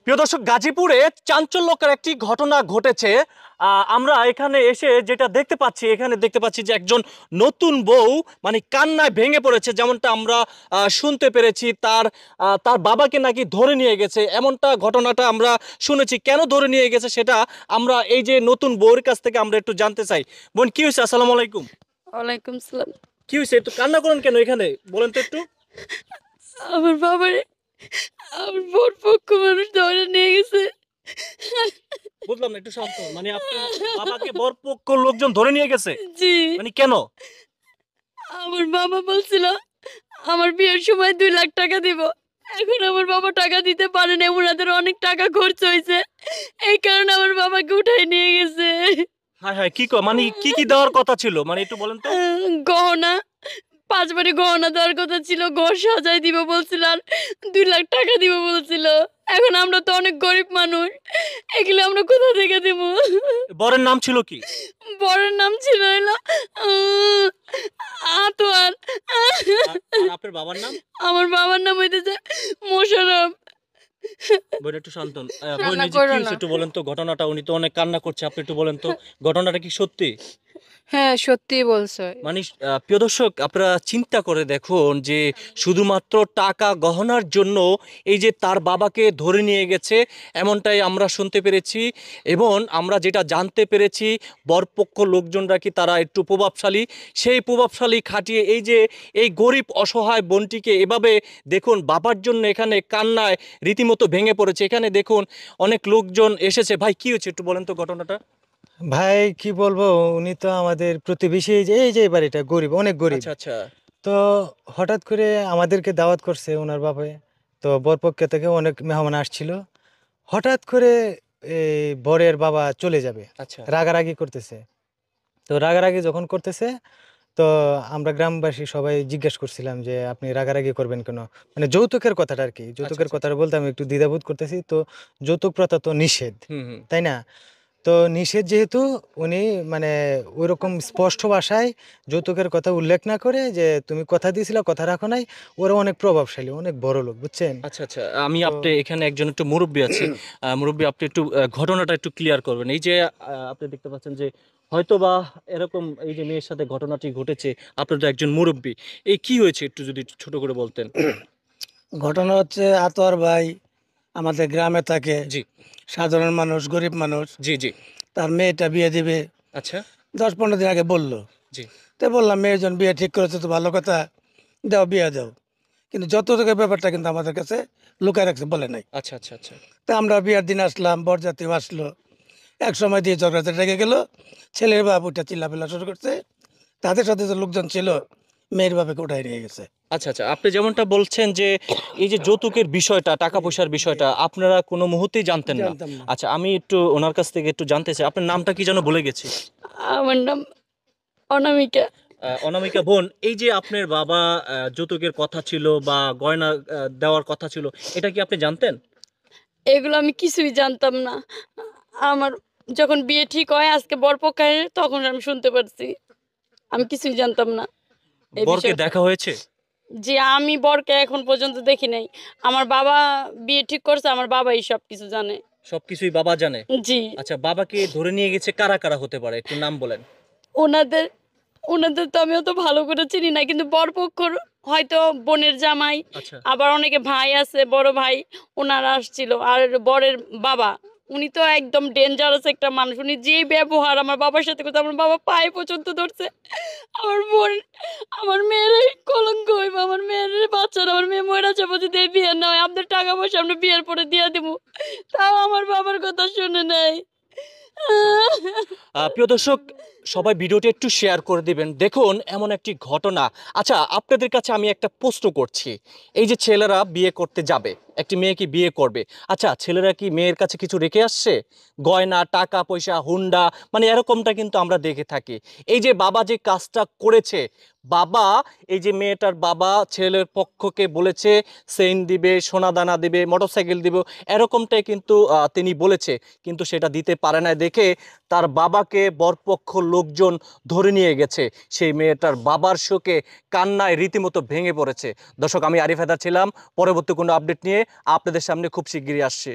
প্রিয় দর্শক, গাজীপুরে চাঞ্চল্যকর একটি ঘটনা ঘটেছে। আমরা এখানে এসে যেটা দেখতে পাচ্ছি যে একজন নতুন বউ মানে কান্নায় ভেঙে পড়েছে, যেমনটা আমরা শুনতে পেরেছি। তার বাবাকে নাকি ধরে নিয়ে গেছে, এমনটা ঘটনাটা আমরা শুনেছি। কেন ধরে নিয়ে গেছে সেটা আমরা এই যে নতুন বউর কাছ থেকে আমরা একটু জানতে চাই। বোন, কি হয়েছে? আসসালামু আলাইকুম। ওয়ালাইকুম সালাম। কি হয়েছে? একটু কান্না করেন কেন এখানে, বলেন তো একটু। আমার বাবারে আমার বোন পক্ষ মানুষ ধরে নিয়ে গেছে। বুঝলাম না, একটু শান্ত হন। মানে আপনার বাবাকে বরপক্ষ লোকজন ধরে নিয়ে গেছে? জি, মানে কেন? আমার বাবা বলছিল আমার বিয়ের সময় 2 লাখ টাকা দিব। এখন আমার বাবা টাকা দিতে পারে না, ওনাদের অনেক টাকা খরচ হয়েছে, এই কারণে আমার বাবাকে উঠাই নিয়ে গেছে। হায় হায়, মানে কি কি দেওয়ার কথা ছিল, মানে একটু বলেন তো। গহনা, 5 বারে গহনা দেওয়ার কথা ছিল, ঘর সাজাই দিব বলছিল, আর 2 লাখ টাকা দিব বলছিল। এখন আমরা তো অনেক গরিব মানুষ, এগুলো আমরা কোথা থেকে দিব? বরের নাম ছিল কি? বরের নাম ছিল হলো আতোয়ার। আর আপনার বাবার নাম? আমার বাবার নাম হইতেছে মোশাররফ। বোন, একটু শান্ত হন। বোন, কান্না এই যে কি করো হয়েছে না। একটু বলেন তো ঘটনাটা। উনি তো অনেক কান্না করছে, আপনি একটু বলেন তো ঘটনাটা কি সত্যি? হ্যাঁ, সত্যিই বলছো। মানে প্রিয় দর্শক, আপনারা চিন্তা করে দেখুন যে শুধুমাত্র টাকা গহনার জন্য এই যে তার বাবাকে ধরে নিয়ে গেছে, এমনটাই আমরা শুনতে পেরেছি। এবং আমরা যেটা জানতে পেরেছি, বরপক্ষ লোকজনরা কি তারা একটু প্রভাবশালী, সেই প্রভাবশালী খাটিয়ে এই যে এই গরিব অসহায় বোনটিকে এভাবে দেখুন বাবার জন্য এখানে কান্নায় রীতিমতো ভেঙে পড়েছে। এখানে দেখুন অনেক লোকজন এসেছে। ভাই, কি হয়েছে একটু বলেন তো ঘটনাটা। ভাই কি বলবো, উনি তো আমাদের প্রতিবেশী। এই যে এই বাড়িটা গরিব, অনেক গরিব। আচ্ছা আচ্ছা। তো হঠাৎ করে আমাদেরকে দাওয়াত করছে ওনার বাপে। তো বরপক্ষ থেকে অনেক মেহমান আসছিল। হঠাৎ করে এই বরের বাবা চলে যাবে, আচ্ছা রাগারাগি করতেছে। তো রাগারাগি যখন করতেছে, তো আমরা গ্রামবাসী সবাই জিজ্ঞেস করছিলাম যে আপনি রাগারাগি করবেন কেন, মানে যৌতুকের কথাটা আর কি। আচ্ছা যৌতুকের আচ্ছা। কথাটা বলতে আমি একটু দ্বিধাবোধ করতেছি। তো যৌতুক প্রথা তো নিষেধ, হুম হুম। তাই না? তো নিষেধ যেহেতু, উনি মানে ওইরকম স্পষ্ট ভাষায় যৌতুকের কথা উল্লেখ না করে যে তুমি কথা দিয়েছিলে, কথা রাখো নাই। ওরা অনেক প্রভাবশালী, অনেক বড় লোক, বুঝছেন? আচ্ছা আচ্ছা, আমি তো আপনি এখানে একজন একটু মুরব্বী আছে। মুরব্বী, আপনি একটু ঘটনাটা একটু ক্লিয়ার করবেন। এই যে আপনি দেখতে পাচ্ছেন যে হয়তো বা এরকম এই যে মেয়ের সাথে ঘটনাটি ঘটেছে, আপনি তো একজন মুরব্বী, এই কি হয়েছে একটু যদি ছোট করে বলতেন। ঘটনা হচ্ছে, আতর ভাই আমাদের গ্রামে থাকে, জি সাধারণ মানুষ, গরিব মানুষ। জি জি। তার মেয়েটা বিয়ে দিবে আচ্ছা। 10-15 দিন আগে বললো। জি। তো বললাম মেয়ের জন্য বিয়ে ঠিক করেছে, তো ভালো কথা, দাও বিয়ে দাও। কিন্তু যত টাকা ব্যাপারটা কিন্তু আমাদের কাছে লুকায় রাখছে, বলে নাই। আচ্ছা আচ্ছা আচ্ছা। তা আমরা বিয়ের দিন আসলাম, বরযাত্রী আসলো। এক সময় দিয়ে ঝগড়াতে রেগে গেল, ছেলের বাপ উঠে চিল্লাপিল্লা শুরু করছে। তাদের সাথে যে লোকজন ছিল, মেয়ের বাবাকে উঠাই নিয়ে গেছে। আচ্ছা আচ্ছা, আপনি যেমনটা বলছেন যে এই যে যৌতুকের বিষয়টা, টাকা পয়সার বিষয়টা আপনারা কোনো মুহূর্তেই জানতেন না। জানতাম না। আচ্ছা, আমি একটু ওনার কাছ থেকে একটু জানতে চাই, আপনার নামটা কি যেন ভুলে গেছি। আমার নাম অনামিকা। অনামিকা বোন, এই যে আপনার বাবা যৌতুকের কথা ছিল বা গয়না দেওয়ার কথা ছিল, এটা কি আপনি জানতেন? এগুলো আমি কিছুই জানতাম না। আমার যখন বিয়ে ঠিক হয় আজকে বরপক্ষের, তখন আমি শুনতে পারছি। আমি কিছুই জানতাম না এই বরকে বিষয়টা। দেখা হয়েছে? জি, আমি বরকে এখন পর্যন্ত দেখি নাই। আমার বাবা বিয়ে ঠিক করছে, আমার বাবাই সবকিছু জানে। সবকিছুই বাবা জানে? জি, আচ্ছা, বাবাকে ধরে নিয়ে গেছে কারা কারা হতে পারে, একটু নাম বলেন। ওনাদের ওনাদের তো আমি অত ভালো করে চিনি না, কিন্তু বরপক্ষর হয়তো বোনের জামাই, আচ্ছা। আবার অনেকে ভাই আছে, বড় ভাই, ওনারা আসছিল। আর বরের বাবা, উনি তো একদম ডেঞ্জারাস একটা মানুষ। উনি যে ব্যবহার আমার বাবার সাথে করতে, আমার বাবা পায়ে পর্যন্ত ধরছে। আমার বোন, আমার মেয়ের কলঙ্ক হইব, আমার মেয়ের বাচ্চারা, আমার মেয়ে ময়রা যাবো যদি এই বিয়ে না হয়, আপনার টাকা পয়সা আমরা বিয়ের পরে দিয়ে দেবো। তাও আমার বাবার কথা শুনে নাই। প্রিয় দর্শক, সবাই ভিডিওটি একটু শেয়ার করে দিবেন। দেখুন এমন একটি ঘটনা। আচ্ছা, আপনাদের কাছে আমি একটা প্রশ্ন করছি। এই যে ছেলেরা বিয়ে করতে যাবে, একটি মেয়েকে বিয়ে করবে, আচ্ছা ছেলেরা কি মেয়ের কাছে কিছু রেখে আসছে? গয়না, টাকা পয়সা, হুন্ডা, মানে এরকমটা কিন্তু আমরা দেখে থাকি। এই যে বাবা যে কাজটা করেছে, বাবা, এই যে মেয়েটার বাবা ছেলের পক্ষকে বলেছে চেইন দিবে, সোনা দানা দিবে, মোটরসাইকেল দিবে, এরকমটাই কিন্তু তিনি বলেছে, কিন্তু সেটা দিতে পারে না দেখে তার বাবাকে বরপক্ষ লোকজন ধরে নিয়ে গেছে। সেই মেয়েটার বাবার শোকে কান্নায় রীতিমতো ভেঙে পড়েছে। দর্শক, আমি আরিফ হায়দার ছিলাম। পরবর্তী কোনো আপডেট নিয়ে আপনাদের সামনে খুব শিগগিরই আসছি।